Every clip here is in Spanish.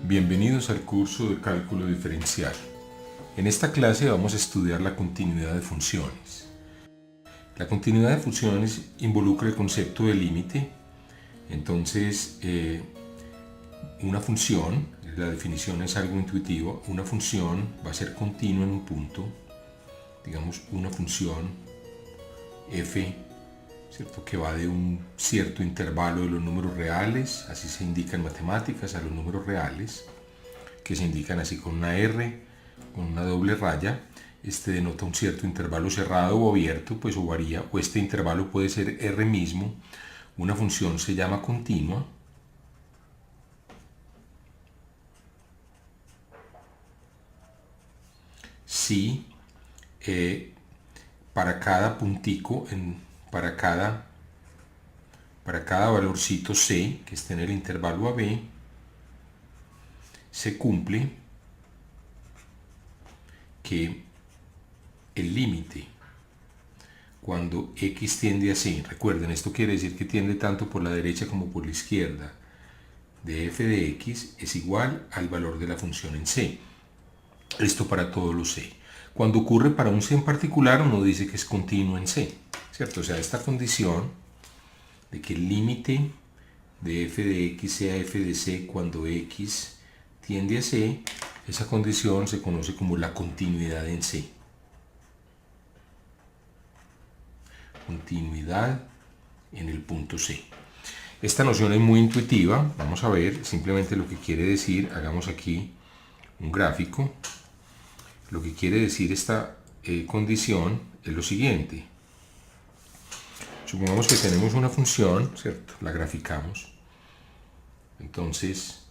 Bienvenidos al curso de cálculo diferencial. En esta clase vamos a estudiar la continuidad de funciones. La continuidad de funciones involucra el concepto de límite. Entonces, una función, la definición es algo intuitivo, una función va a ser continua en un punto, digamos una función f, ¿cierto?, que va de un cierto intervalo de los números reales, así se indica en matemáticas, a los números reales, que se indican así con una R, con una doble raya. Este denota un cierto intervalo cerrado o abierto, pues o varía, o este intervalo puede ser R mismo. Una función se llama continua si para cada puntico, para cada valorcito C que esté en el intervalo AB, se cumple que el límite cuando x tiende a c, recuerden, esto quiere decir que tiende tanto por la derecha como por la izquierda, de f de x es igual al valor de la función en c. Esto para todos los c. Cuando ocurre para un c en particular, uno dice que es continuo en c, ¿cierto? O sea, esta condición de que el límite de f de x sea f de c cuando x tiende a c, esa condición se conoce como la continuidad en c. Continuidad en el punto C. Esta noción es muy intuitiva. Vamos a ver simplemente lo que quiere decir. Hagamos aquí un gráfico. Lo que quiere decir esta condición es lo siguiente. Supongamos que tenemos una función, ¿cierto? La graficamos. Entonces,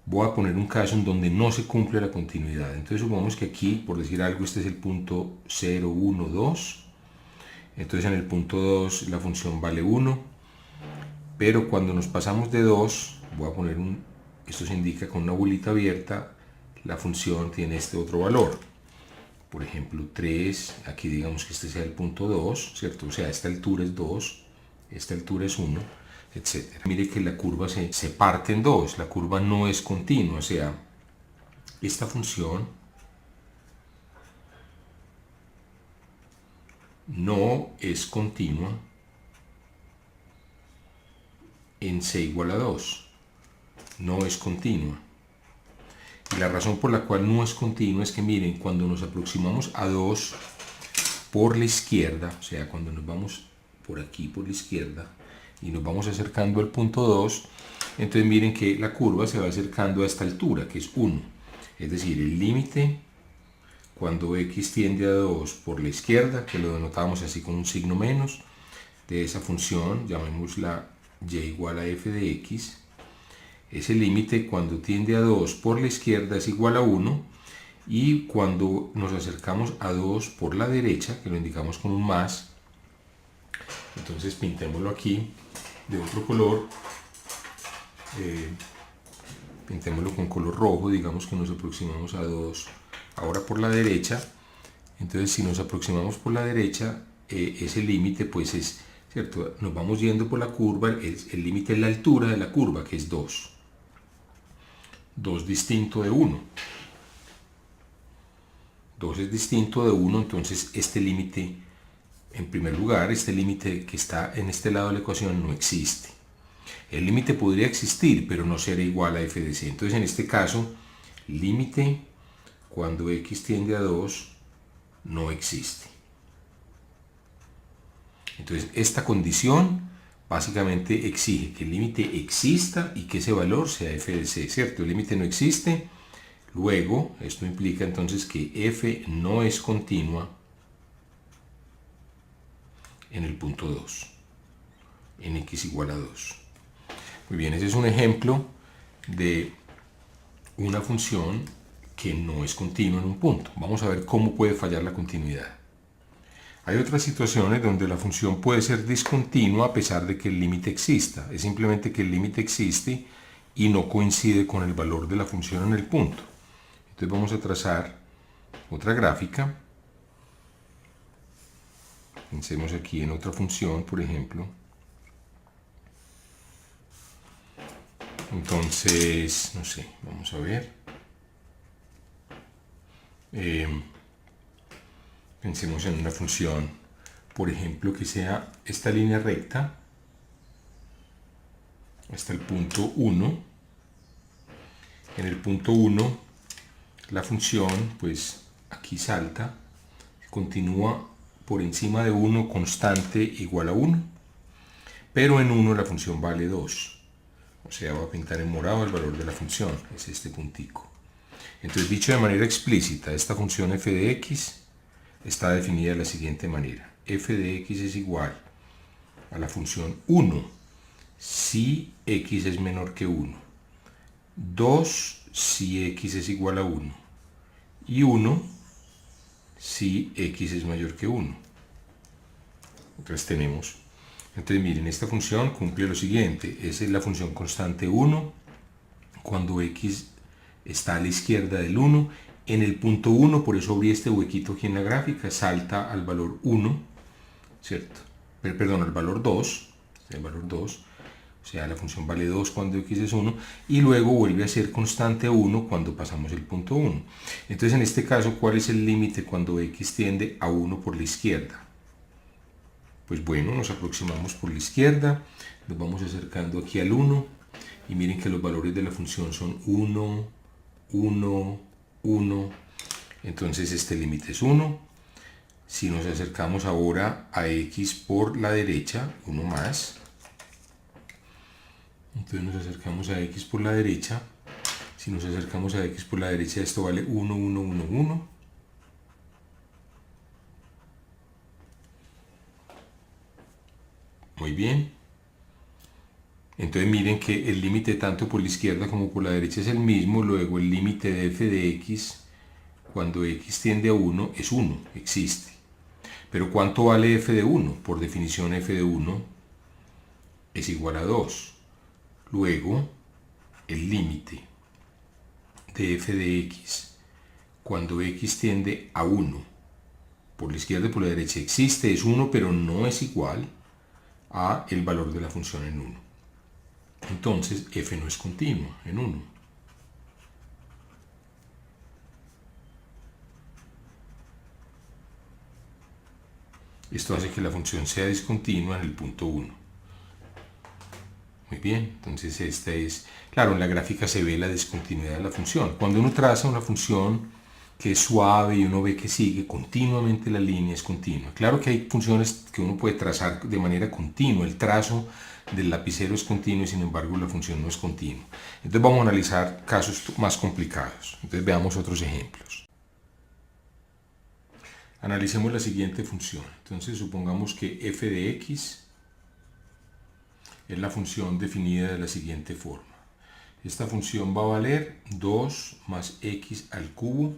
voy a poner un caso en donde no se cumple la continuidad. Entonces, supongamos que aquí, por decir algo, este es el punto 0, 1, 2. Entonces, en el punto 2 la función vale 1. Pero cuando nos pasamos de 2, voy a poner esto se indica con una bolita abierta, la función tiene este otro valor. Por ejemplo, 3, aquí digamos que este sea el punto 2, ¿cierto? O sea, esta altura es 2, esta altura es 1, etc. Mire que la curva se parte en dos, la curva no es continua, o sea, esta función no es continua en c igual a 2, no es continua. Y la razón por la cual no es continua es que miren, cuando nos aproximamos a 2 por la izquierda, o sea, cuando nos vamos por aquí por la izquierda y nos vamos acercando al punto 2, entonces miren que la curva se va acercando a esta altura, que es 1. Es decir, el límite cuando x tiende a 2 por la izquierda, que lo denotamos así con un signo menos, de esa función, llamémosla y igual a f de x, ese límite cuando tiende a 2 por la izquierda es igual a 1, y cuando nos acercamos a 2 por la derecha, que lo indicamos con un más, entonces pintémoslo aquí de otro color, pintémoslo con color rojo, digamos que nos aproximamos a 2 ahora por la derecha. Entonces, si nos aproximamos por la derecha, ese límite pues es, ¿cierto? Nos vamos yendo por la curva, el límite es la altura de la curva, que es 2. 2 distinto de 1. 2 es distinto de 1, entonces este límite, en primer lugar, este límite que está en este lado de la ecuación no existe. El límite podría existir, pero no será igual a f de c. Entonces, en este caso, límite cuando x tiende a 2 no existe. Entonces, esta condición básicamente exige que el límite exista y que ese valor sea f de c, ¿cierto? El límite no existe, luego esto implica entonces que f no es continua en el punto 2, en x igual a 2. Muy bien, ese es un ejemplo de una función que no es continua en un punto. Vamos a ver cómo puede fallar la continuidad. Hay otras situaciones donde la función puede ser discontinua a pesar de que el límite exista. Es simplemente que el límite existe y no coincide con el valor de la función en el punto. Entonces vamos a trazar otra gráfica. Pensemos aquí en otra función, por ejemplo. Entonces, no sé, vamos a ver. Pensemos en una función, por ejemplo, que sea esta línea recta hasta el punto 1. En el punto 1, la función, pues aquí salta, continúa por encima de 1 constante igual a 1, pero en 1 la función vale 2. O sea, voy a pintar en morado el valor de la función, es este puntico. Entonces, dicho de manera explícita, esta función f de x está definida de la siguiente manera. F de x es igual a la función 1 si x es menor que 1, 2 si x es igual a 1 y 1 si x es mayor que 1. Entonces tenemos, miren, esta función cumple lo siguiente, esa es la función constante 1 cuando x está a la izquierda del 1, en el punto 1, por eso abrí este huequito aquí en la gráfica, salta al valor 1, ¿cierto? Perdón, al valor 2, el valor 2, o sea, la función vale 2 cuando x es 1, y luego vuelve a ser constante 1 cuando pasamos el punto 1. Entonces, en este caso, ¿cuál es el límite cuando x tiende a 1 por la izquierda? Pues bueno, nos aproximamos por la izquierda, nos vamos acercando aquí al 1, y miren que los valores de la función son 1, 1, 1, entonces este límite es 1. Si nos acercamos ahora a x por la derecha, 1 más, entonces nos acercamos a x por la derecha, si nos acercamos a x por la derecha esto vale 1, 1, 1, 1, muy bien. Entonces miren que el límite tanto por la izquierda como por la derecha es el mismo, luego el límite de f de x cuando x tiende a 1 es 1, existe. Pero ¿cuánto vale f de 1? Por definición f de 1 es igual a 2. Luego el límite de f de x cuando x tiende a 1 por la izquierda y por la derecha existe, es 1, pero no es igual a el valor de la función en 1. Entonces f no es continua en 1. Esto hace que la función sea discontinua en el punto 1. Muy bien, entonces esta es, claro, en la gráfica se ve la discontinuidad de la función. Cuando uno traza una función que es suave y uno ve que sigue continuamente la línea es continua. Claro que hay funciones que uno puede trazar de manera continua, el trazo del lapicero es continuo y sin embargo la función no es continua. Entonces vamos a analizar casos más complicados. Entonces veamos otros ejemplos. Analicemos la siguiente función. Entonces supongamos que f de x es la función definida de la siguiente forma. Esta función va a valer 2 más x al cubo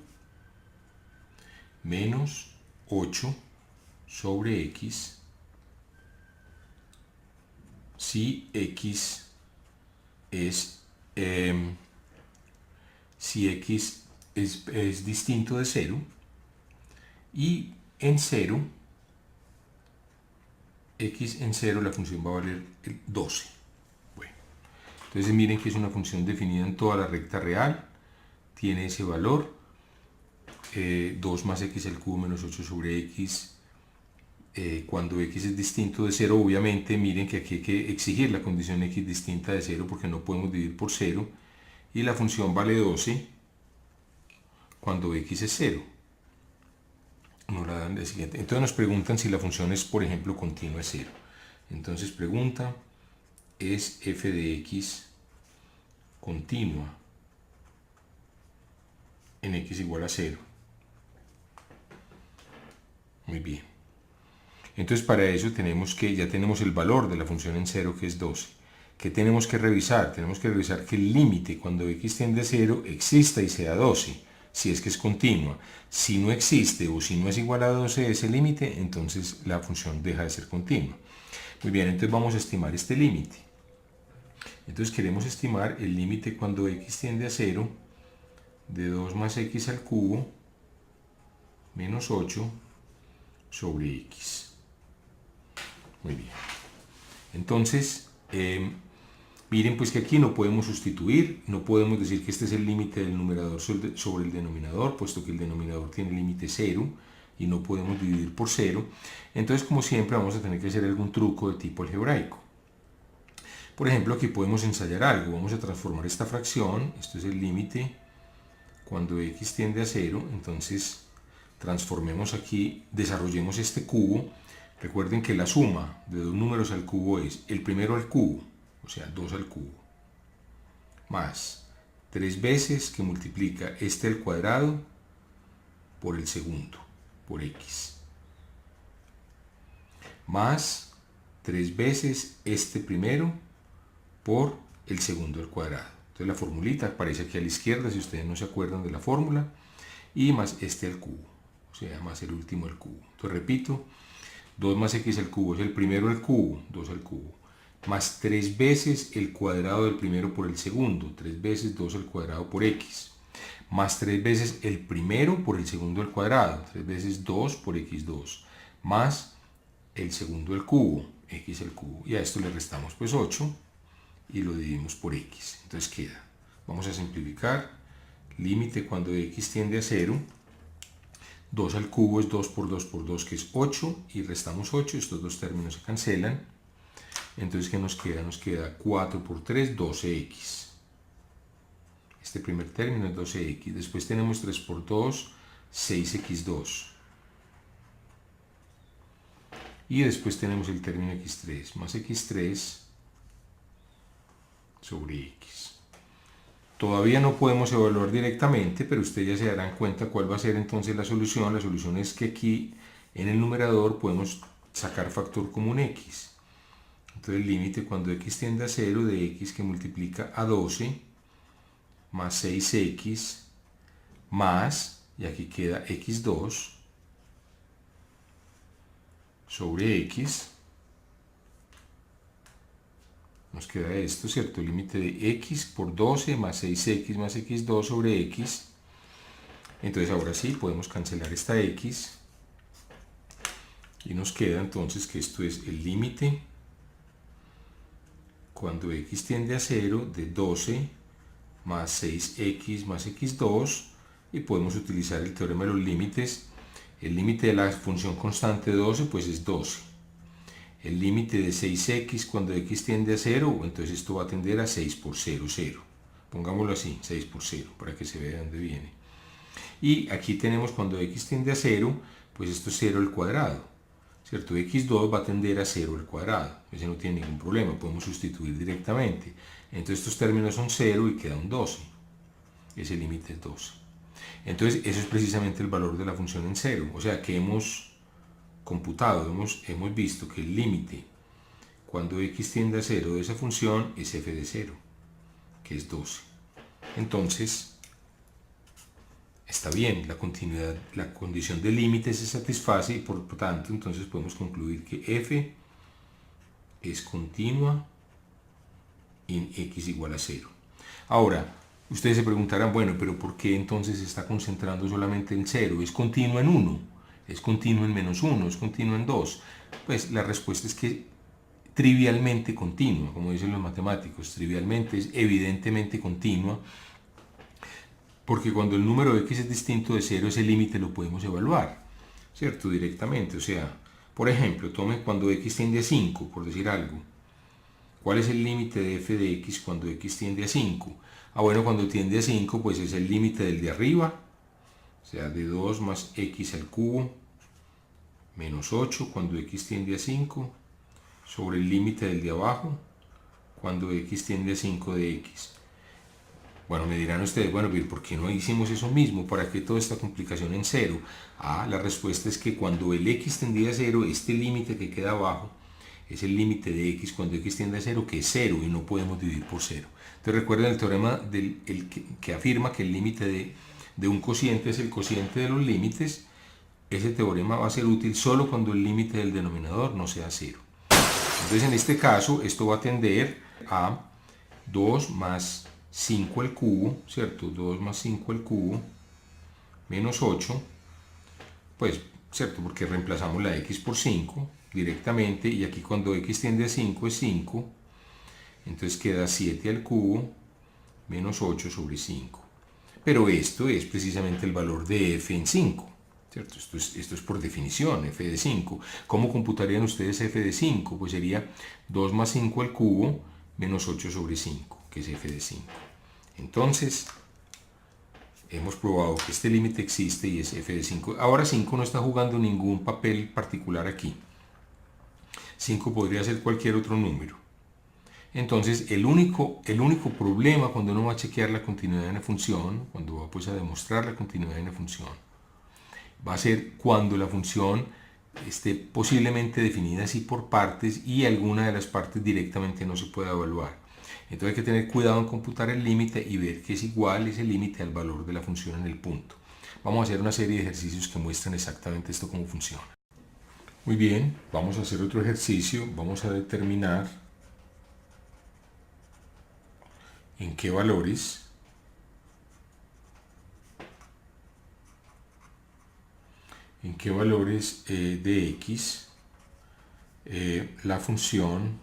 menos 8 sobre x si x es distinto de 0 y en 0 x en 0 la función va a valer 12. Bueno, entonces miren que es una función definida en toda la recta real, tiene ese valor 2 más x al cubo menos 8 sobre x. Cuando x es distinto de 0, obviamente miren que aquí hay que exigir la condición x distinta de 0 porque no podemos dividir por 0 y la función vale 12 cuando x es 0. Nos la dan de siguiente. Entonces nos preguntan si la función es, por ejemplo, continua es 0. Entonces pregunta, ¿es f de x continua en x igual a 0? Muy bien. Entonces para eso ya tenemos el valor de la función en 0 que es 12. ¿Qué tenemos que revisar? Tenemos que revisar que el límite cuando x tiende a 0 exista y sea 12, si es que es continua. Si no existe o si no es igual a 12 ese límite, entonces la función deja de ser continua. Muy bien, entonces vamos a estimar este límite. Entonces queremos estimar el límite cuando x tiende a 0 de 2 más x al cubo menos 8 sobre x. Muy bien. Entonces, Miren pues que aquí no podemos sustituir, no podemos decir que este es el límite del numerador sobre el denominador, puesto que el denominador tiene límite 0 y no podemos dividir por 0. Entonces, como siempre, vamos a tener que hacer algún truco de tipo algebraico. Por ejemplo, aquí podemos ensayar algo. Vamos a transformar esta fracción, esto es el límite cuando x tiende a 0, entonces transformemos aquí, desarrollemos este cubo. Recuerden que la suma de dos números al cubo es el primero al cubo, o sea, 2 al cubo, más 3 veces que multiplica este al cuadrado por el segundo, por x, más 3 veces este primero por el segundo al cuadrado. Entonces la formulita aparece aquí a la izquierda si ustedes no se acuerdan de la fórmula, y más este al cubo, o sea, más el último al cubo. Entonces repito, 2 más x al cubo es el primero al cubo, 2 al cubo, más 3 veces el cuadrado del primero por el segundo, 3 veces 2 al cuadrado por x, más 3 veces el primero por el segundo al cuadrado, 3 veces 2 por x2, más el segundo al cubo, x al cubo, y a esto le restamos pues 8 y lo dividimos por x. Entonces queda, vamos a simplificar, límite cuando x tiende a 0, 2 al cubo es 2 por 2 por 2, que es 8, y restamos 8, estos dos términos se cancelan. Entonces, ¿qué nos queda? Nos queda 4 por 3, 12x. Este primer término es 12x. Después tenemos 3 por 2, 6x2. Y después tenemos el término x3, más x3 sobre x. Todavía no podemos evaluar directamente, pero ustedes ya se darán cuenta cuál va a ser entonces la solución. La solución es que aquí en el numerador podemos sacar factor común x. Entonces el límite cuando x tiende a 0 de x que multiplica a 12 más 6x más, y aquí queda x2 sobre x, nos queda esto, ¿cierto? El límite de x por 12 más 6x más x2 sobre x. Entonces ahora sí podemos cancelar esta x y nos queda entonces que esto es el límite cuando x tiende a 0 de 12 más 6x más x2, y podemos utilizar el teorema de los límites. El límite de la función constante de 12 pues es 12. El límite de 6x cuando x tiende a 0, entonces esto va a tender a 6 por 0, 0. Pongámoslo así, 6 por 0, para que se vea de dónde viene. Y aquí tenemos cuando x tiende a 0, pues esto es 0 al cuadrado, ¿cierto? x2 va a tender a 0 al cuadrado, ese no tiene ningún problema, podemos sustituir directamente. Entonces estos términos son 0 y queda un 12, ese límite es 12. Entonces eso es precisamente el valor de la función en 0, o sea que hemos computado, hemos visto que el límite cuando x tiende a 0 de esa función es f de 0, que es 12. Entonces está bien, la continuidad, la condición de límite se satisface, y por tanto entonces podemos concluir que f es continua en x igual a 0. Ahora, ustedes se preguntarán, bueno, pero ¿por qué entonces se está concentrando solamente en 0? Es continua en 1, es continuo en menos 1, es continuo en 2. Pues la respuesta es que trivialmente continua, como dicen los matemáticos, trivialmente es evidentemente continua, porque cuando el número x es distinto de 0, ese límite lo podemos evaluar, ¿cierto? Directamente, o sea, por ejemplo, tome cuando x tiende a 5, por decir algo. ¿Cuál es el límite de f de x cuando x tiende a 5? Ah, bueno, cuando tiende a 5, pues es el límite del de arriba, o sea, de 2 más x al cubo menos 8 cuando x tiende a 5 sobre el límite del de abajo cuando x tiende a 5 de x. Bueno, me dirán ustedes, bueno, pero ¿por qué no hicimos eso mismo? ¿Para qué toda esta complicación en 0? Ah, la respuesta es que cuando el x tendía a 0, este límite que queda abajo es el límite de x cuando x tiende a 0, que es 0, y no podemos dividir por 0. Entonces recuerden el teorema que afirma que el límite de un cociente es el cociente de los límites. Ese teorema va a ser útil solo cuando el límite del denominador no sea 0. Entonces en este caso esto va a tender a 2 más 5 al cubo, ¿cierto? 2 más 5 al cubo menos 8, pues, ¿cierto? Porque reemplazamos la x por 5 directamente, y aquí cuando x tiende a 5 es 5, entonces queda 7 al cubo menos 8 sobre 5. Pero esto es precisamente el valor de f en 5, ¿cierto? Esto es por definición, f de 5. ¿Cómo computarían ustedes f de 5? Pues sería 2 más 5 al cubo menos 8 sobre 5, que es f de 5. Entonces, hemos probado que este límite existe y es f de 5. Ahora 5 no está jugando ningún papel particular aquí. 5 podría ser cualquier otro número. Entonces, el único problema cuando uno va a chequear la continuidad de una función, cuando va pues a demostrar la continuidad de una función, va a ser cuando la función esté posiblemente definida así por partes y alguna de las partes directamente no se pueda evaluar. Entonces hay que tener cuidado en computar el límite y ver que es igual ese límite al valor de la función en el punto. Vamos a hacer una serie de ejercicios que muestran exactamente esto cómo funciona. Muy bien, vamos a hacer otro ejercicio. Vamos a determinar en qué valores de x la función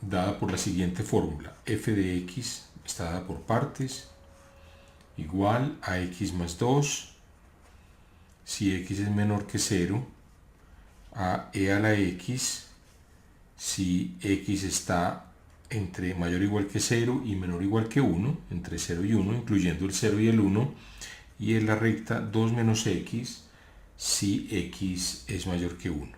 dada por la siguiente fórmula: f de x está dada por partes igual a x más 2 si x es menor que 0 a e a la x si x está entre mayor o igual que 0 y menor o igual que 1, entre 0 y 1, incluyendo el 0 y el 1, y en la recta 2 menos x si x es mayor que 1.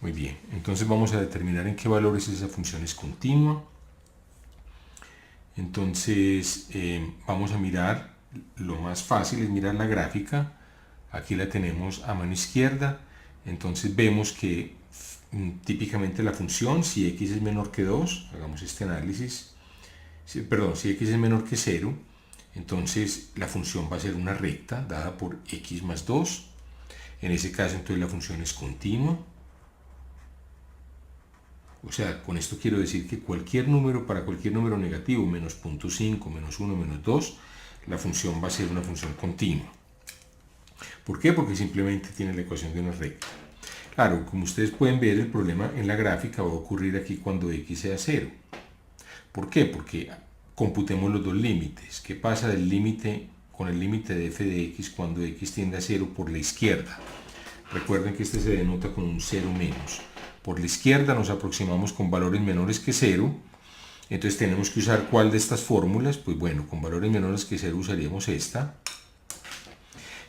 Muy bien, entonces vamos a determinar en qué valores esa función es continua. Entonces vamos a mirar, lo más fácil es mirar la gráfica. Aquí la tenemos a mano izquierda. Entonces vemos que típicamente la función, si x es menor que 2, hagamos este análisis, si x es menor que 0, entonces la función va a ser una recta dada por x más 2. En ese caso entonces la función es continua. O sea, con esto quiero decir que para cualquier número negativo, menos 0.5, menos 1, menos 2, la función va a ser una función continua. ¿Por qué? Porque simplemente tiene la ecuación de una recta. Claro, como ustedes pueden ver, el problema en la gráfica va a ocurrir aquí cuando x sea 0. ¿Por qué? Porque computemos los dos límites. ¿Qué pasa con el límite de f de x cuando x tiende a 0 por la izquierda? Recuerden que este se denota con un 0 menos. Por la izquierda nos aproximamos con valores menores que 0. Entonces tenemos que usar ¿cuál de estas fórmulas? Pues bueno, con valores menores que 0 usaríamos esta.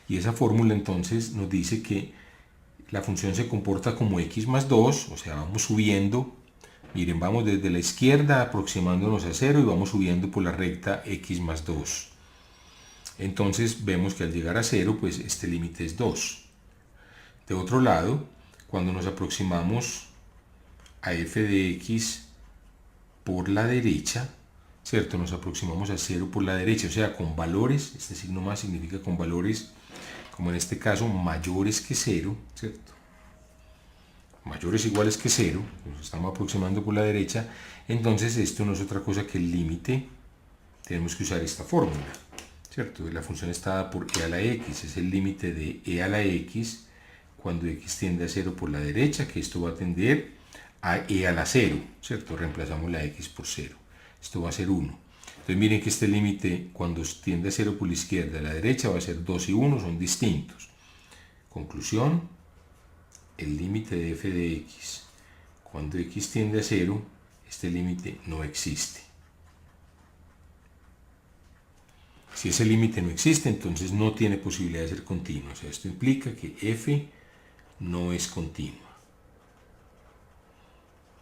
Y esa fórmula entonces nos dice que la función se comporta como x más 2, o sea, vamos subiendo. Miren, vamos desde la izquierda aproximándonos a 0 y vamos subiendo por la recta x más 2. Entonces vemos que al llegar a 0, pues este límite es 2. De otro lado, cuando nos aproximamos a f de x por la derecha, ¿cierto? Nos aproximamos a 0 por la derecha, o sea, con valores, este signo más significa con valores, como en este caso, mayores que 0, ¿cierto? Mayores o iguales que 0, nos estamos aproximando por la derecha, entonces esto no es otra cosa que el límite. Tenemos que usar esta fórmula, ¿cierto? La función está dada por e a la x, es el límite de e a la x cuando x tiende a 0 por la derecha, que esto va a tender a e a la 0, ¿cierto? Reemplazamos la x por 0, esto va a ser 1. Entonces miren que este límite cuando tiende a 0 por la izquierda y la derecha va a ser 2 y 1, son distintos. Conclusión: el límite de f de x cuando x tiende a 0, este límite no existe. Si ese límite no existe, entonces no tiene posibilidad de ser continuo. O sea, esto implica que f no es continua.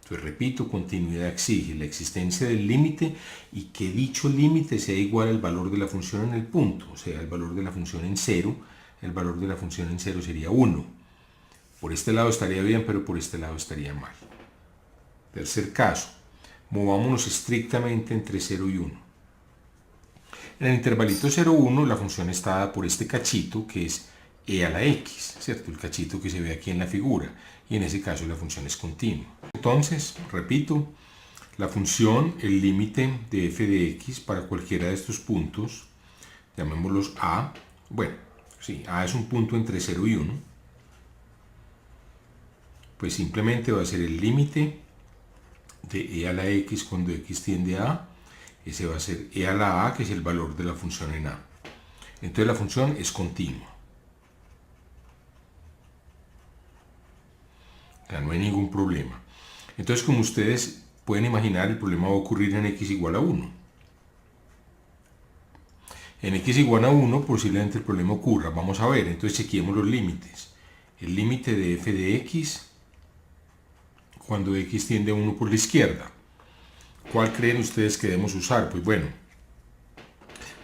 Entonces, repito, continuidad exige la existencia del límite y que dicho límite sea igual al valor de la función en el punto, o sea, el valor de la función en 0. El valor de la función en 0 sería 1. Por este lado estaría bien, pero por este lado estaría mal. Tercer caso, movámonos estrictamente entre 0 y 1. En el intervalito 0,1 la función está dada por este cachito que es e a la x, ¿cierto? El cachito que se ve aquí en la figura, y en ese caso la función es continua. Entonces, repito, la función, el límite de f de x para cualquiera de estos puntos, llamémoslos a, bueno, sí, a es un punto entre 0 y 1, pues simplemente va a ser el límite de e a la x cuando x tiende a a. Ese va a ser e a la a, que es el valor de la función en a. Entonces la función es continua. O sea, no hay ningún problema. Entonces, como ustedes pueden imaginar, el problema va a ocurrir en x igual a 1. En x igual a 1 posiblemente el problema ocurra. Vamos a ver, entonces chequeemos los límites. El límite de f de x cuando x tiende a 1 por la izquierda. ¿Cuál creen ustedes que debemos usar? Pues bueno,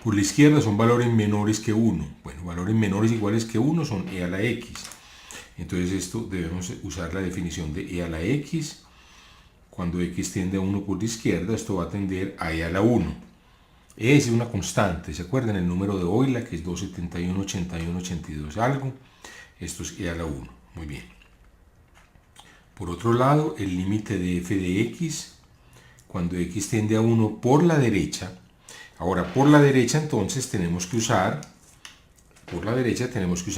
por la izquierda son valores menores que 1. Bueno, valores menores iguales que 1 son e a la x. Entonces esto debemos usar la definición de e a la x. Cuando x tiende a 1 por la izquierda, esto va a tender a e a la 1. E es una constante, ¿se acuerdan? El número de Euler, que es 271, 81, 82 algo. Esto es e a la 1. Muy bien. Por otro lado, el límite de f de x, cuando x tiende a 1 por la derecha. Ahora, por la derecha entonces tenemos que usar,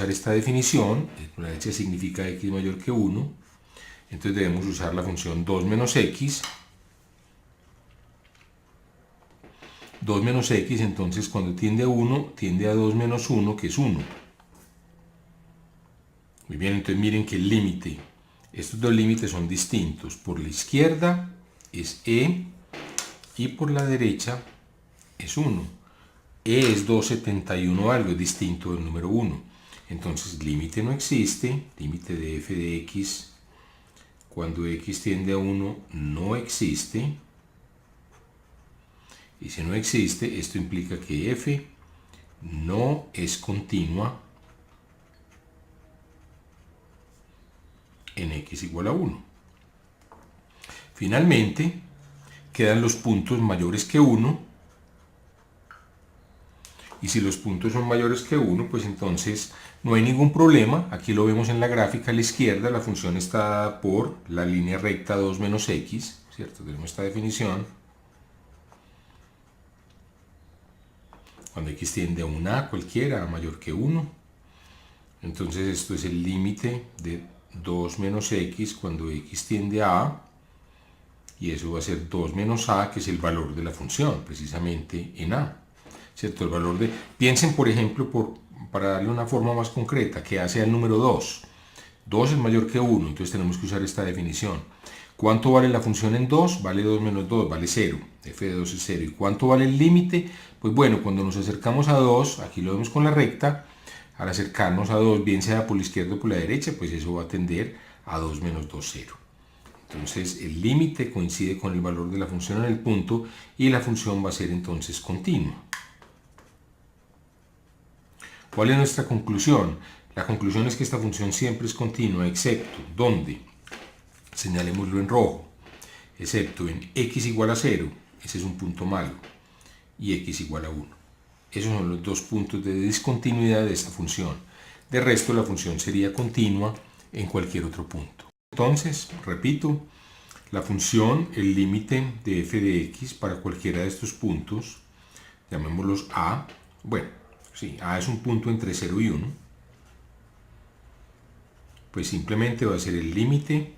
esta definición. Por la derecha significa x mayor que 1. Entonces debemos usar la función 2 menos x. 2 menos x, entonces cuando tiende a 1, tiende a 2 menos 1, que es 1. Muy bien, entonces miren que el límite, estos dos límites son distintos. Por la izquierda es e y por la derecha es 1. E es 271 algo, es distinto del número 1. Entonces límite no existe, límite de f de x cuando x tiende a 1 no existe. Y si no existe, esto implica que f no es continua en x igual a 1. Finalmente, quedan los puntos mayores que 1. Y si los puntos son mayores que 1, pues entonces no hay ningún problema. Aquí lo vemos en la gráfica a la izquierda. La función está dada por la línea recta 2 menos x, ¿cierto? Tenemos esta definición. Cuando x tiende a un a cualquiera, a mayor que 1. Entonces esto es el límite de 2 menos x cuando x tiende a a. Y eso va a ser 2 menos a, que es el valor de la función, precisamente en a. ¿Cierto? El valor de... Piensen, por ejemplo, para darle una forma más concreta, que a sea el número 2. 2 es mayor que 1, entonces tenemos que usar esta definición. ¿Cuánto vale la función en 2? Vale 2 menos 2, vale 0. F de 2 es 0. ¿Y cuánto vale el límite? Pues bueno, cuando nos acercamos a 2, aquí lo vemos con la recta, al acercarnos a 2, bien sea por la izquierda o por la derecha, pues eso va a tender a 2 menos 2, 0. Entonces el límite coincide con el valor de la función en el punto y la función va a ser entonces continua. ¿Cuál es nuestra conclusión? La conclusión es que esta función siempre es continua, excepto, ¿dónde? Señalémoslo en rojo, excepto en x igual a 0, ese es un punto malo, y x igual a 1. Esos son los dos puntos de discontinuidad de esta función. De resto, la función sería continua en cualquier otro punto. Entonces, repito, la función, el límite de f de x para cualquiera de estos puntos, llamémoslos a, bueno, sí, a es un punto entre 0 y 1, pues simplemente va a ser el límite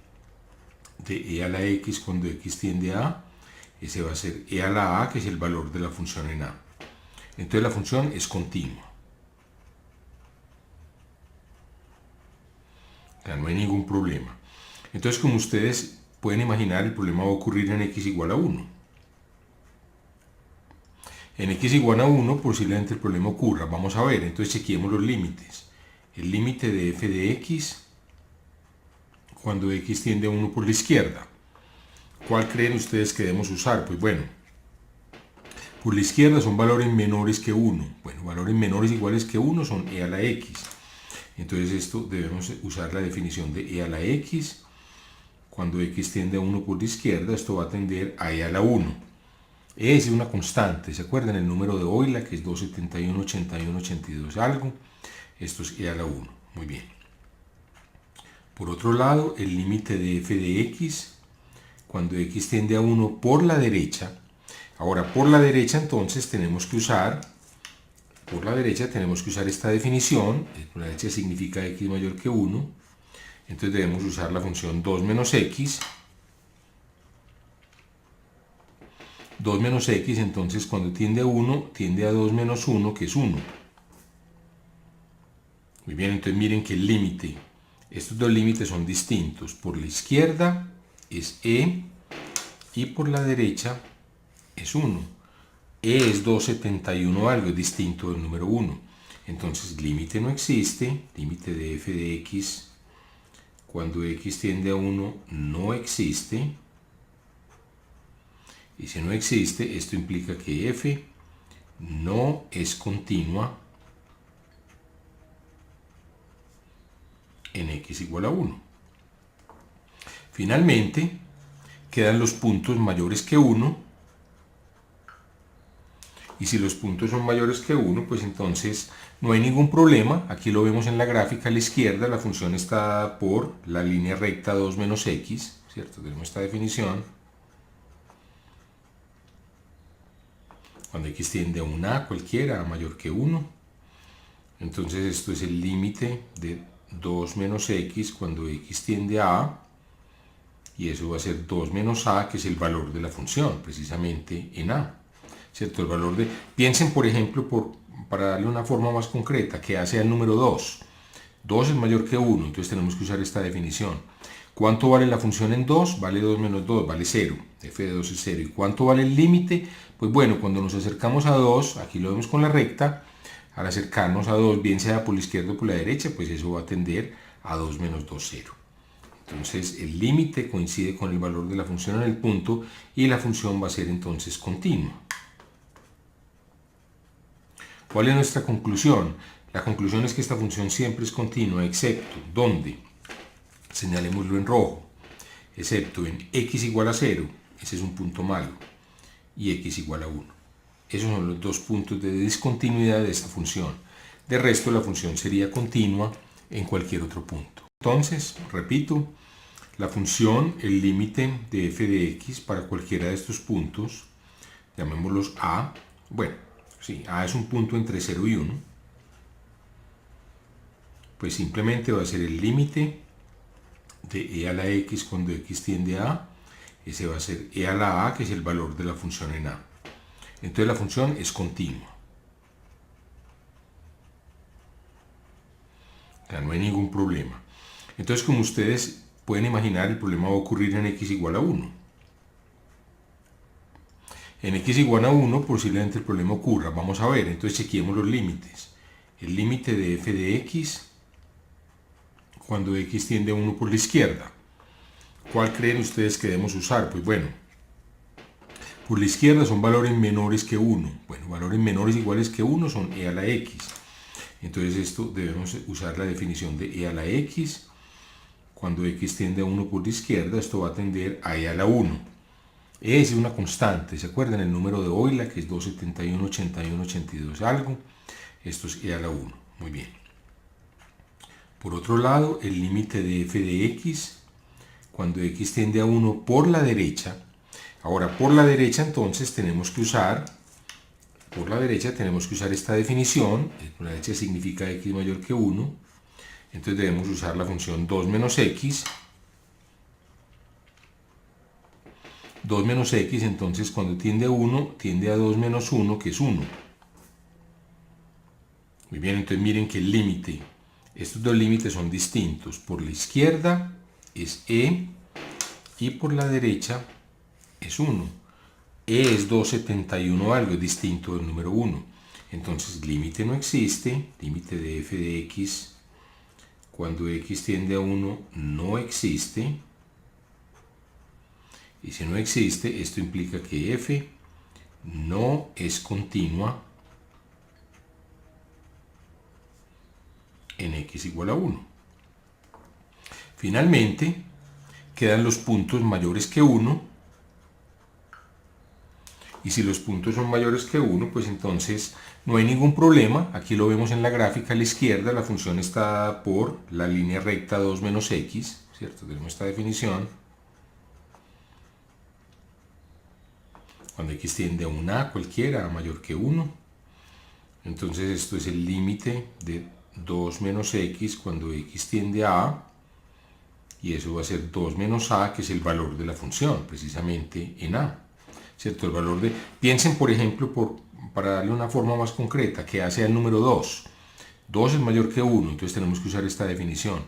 de e a la x cuando x tiende a a. Ese va a ser e a la a, que es el valor de la función en a. Entonces la función es continua. O sea, no hay ningún problema. Entonces, como ustedes pueden imaginar, el problema va a ocurrir en x igual a 1. En x igual a 1 posiblemente el problema ocurra. Vamos a ver, entonces chequeemos los límites. El límite de f de x cuando x tiende a 1 por la izquierda. ¿Cuál creen ustedes que debemos usar? Pues bueno, por la izquierda son valores menores que 1. Bueno, valores menores iguales que 1 son e a la x. Entonces esto debemos usar la definición de e a la x. Cuando x tiende a 1 por la izquierda, esto va a tender a e a la 1. E es una constante, ¿se acuerdan? El número de Euler, que es 271, 81, 82 algo. Esto es e a la 1. Muy bien. Por otro lado, el límite de f de x, cuando x tiende a 1 por la derecha. Ahora, por la derecha entonces tenemos que usar esta definición. Por la derecha significa x mayor que 1. Entonces debemos usar la función 2 menos x. 2 menos x, entonces cuando tiende a 1, tiende a 2 menos 1, que es 1. Muy bien, entonces miren que el límite, estos dos límites son distintos. Por la izquierda es e y por la derecha es 1. E es 2,71 algo, es distinto del número 1. Entonces límite no existe, límite de f de x cuando x tiende a 1 no existe. Y si no existe, esto implica que f no es continua en x igual a 1. Finalmente, quedan los puntos mayores que 1. Y si los puntos son mayores que 1, pues entonces no hay ningún problema. Aquí lo vemos en la gráfica a la izquierda, la función está por la línea recta 2 menos x, ¿cierto? Tenemos esta definición. Cuando x tiende a un a cualquiera, a mayor que 1. Entonces esto es el límite de 2 menos x cuando x tiende a a. Y eso va a ser 2 menos a, que es el valor de la función, precisamente en a. ¿Cierto? El valor de... Piensen, por ejemplo, para darle una forma más concreta, que a sea el número 2. 2 es mayor que 1, entonces tenemos que usar esta definición. ¿Cuánto vale la función en 2? Vale 2 menos 2, vale 0. F de 2 es 0. ¿Y cuánto vale el límite? Pues bueno, cuando nos acercamos a 2, aquí lo vemos con la recta, al acercarnos a 2, bien sea por la izquierda o por la derecha, pues eso va a tender a 2 menos 2, 0. Entonces el límite coincide con el valor de la función en el punto y la función va a ser entonces continua. ¿Cuál es nuestra conclusión? La conclusión es que esta función siempre es continua, excepto, ¿dónde? Señalémoslo en rojo, excepto en x igual a 0, ese es un punto malo, y x igual a 1. Esos son los dos puntos de discontinuidad de esta función. De resto, la función sería continua en cualquier otro punto. Entonces, repito, la función, el límite de f de x para cualquiera de estos puntos, llamémoslos a, bueno, sí, a es un punto entre 0 y 1, pues simplemente va a ser el límite de e a la x cuando x tiende a a, ese va a ser e a la a, que es el valor de la función en a. Entonces la función es continua. O sea, no hay ningún problema. Entonces, como ustedes pueden imaginar, el problema va a ocurrir en x igual a 1. En x igual a 1 posiblemente el problema ocurra. Vamos a ver, entonces chequeemos los límites. El límite de f de x cuando x tiende a 1 por la izquierda. ¿Cuál creen ustedes que debemos usar? Pues bueno, por la izquierda son valores menores que 1. Bueno, valores menores iguales que 1 son e a la x. Entonces esto debemos usar la definición de e a la x. Cuando x tiende a 1 por la izquierda, esto va a tender a e a la 1. E es una constante, ¿se acuerdan? El número de Euler, que es 271, 81, 82 algo. Esto es e a la 1. Muy bien. Por otro lado, el límite de f de x, cuando x tiende a 1 por la derecha. Ahora, por la derecha entonces tenemos que usar, esta definición. Por la derecha significa x mayor que 1. Entonces debemos usar la función 2 menos x. 2 menos x, entonces cuando tiende a 1, tiende a 2 menos 1, que es 1. Muy bien, entonces miren que el límite, estos dos límites son distintos. Por la izquierda es e y por la derecha es 1. E es 2,71 algo, es distinto del número 1. Entonces límite no existe, límite de f de x cuando x tiende a 1 no existe. Y si no existe, esto implica que f no es continua en x igual a 1. Finalmente, quedan los puntos mayores que 1. Y si los puntos son mayores que 1, pues entonces no hay ningún problema. Aquí lo vemos en la gráfica a la izquierda, la función está por la línea recta 2 menos x, ¿cierto? Tenemos esta definición. Cuando x tiende a un a cualquiera, a mayor que 1. Entonces esto es el límite de 2 menos x cuando x tiende a a. y eso va a ser 2 menos a, que es el valor de la función, precisamente en a, ¿cierto? El valor de, piensen por ejemplo, para darle una forma más concreta, que a sea el número 2. 2 es mayor que 1, entonces tenemos que usar esta definición.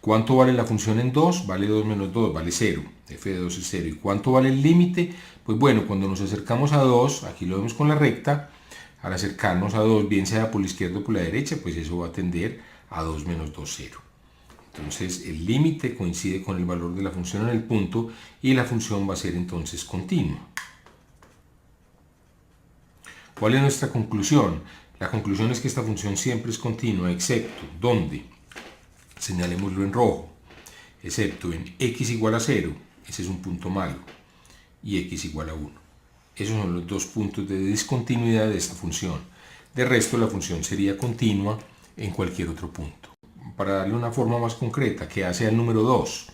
¿Cuánto vale la función en 2? Vale 2 menos 2, vale 0. F de 2 es 0. ¿Y cuánto vale el límite? Pues bueno, cuando nos acercamos a 2, aquí lo vemos con la recta, al acercarnos a 2, bien sea por la izquierda o por la derecha, pues eso va a tender a 2 menos 2, 0. Entonces el límite coincide con el valor de la función en el punto y la función va a ser entonces continua. ¿Cuál es nuestra conclusión? La conclusión es que esta función siempre es continua, excepto, ¿dónde? Señalémoslo en rojo, excepto en x igual a 0, ese es un punto malo, y x igual a 1. Esos son los dos puntos de discontinuidad de esta función. De resto, la función sería continua en cualquier otro punto. Para darle una forma más concreta, que a sea el número 2.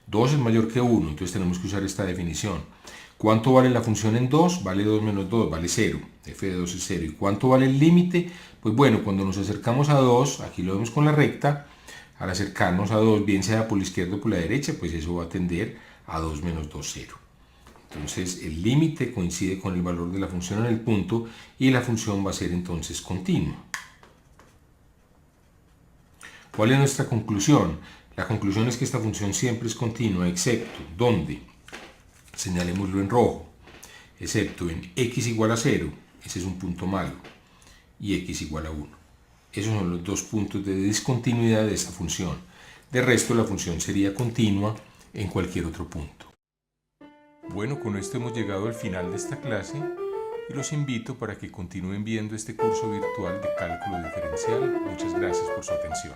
2 es mayor que 1, entonces tenemos que usar esta definición. ¿Cuánto vale la función en 2? Vale 2 menos 2, vale 0. F de 2 es 0. ¿Y cuánto vale el límite? Pues bueno, cuando nos acercamos a 2, aquí lo vemos con la recta, al acercarnos a 2, bien sea por la izquierda o por la derecha, pues eso va a tender a 2 menos 2, 0. Entonces el límite coincide con el valor de la función en el punto y la función va a ser entonces continua. ¿Cuál es nuestra conclusión? La conclusión es que esta función siempre es continua, excepto, ¿dónde? Señalémoslo en rojo, excepto en x igual a 0, ese es un punto malo, y x igual a 1. Esos son los dos puntos de discontinuidad de esta función. De resto, la función sería continua en cualquier otro punto. Bueno, con esto hemos llegado al final de esta clase y los invito para que continúen viendo este curso virtual de cálculo diferencial. Muchas gracias por su atención.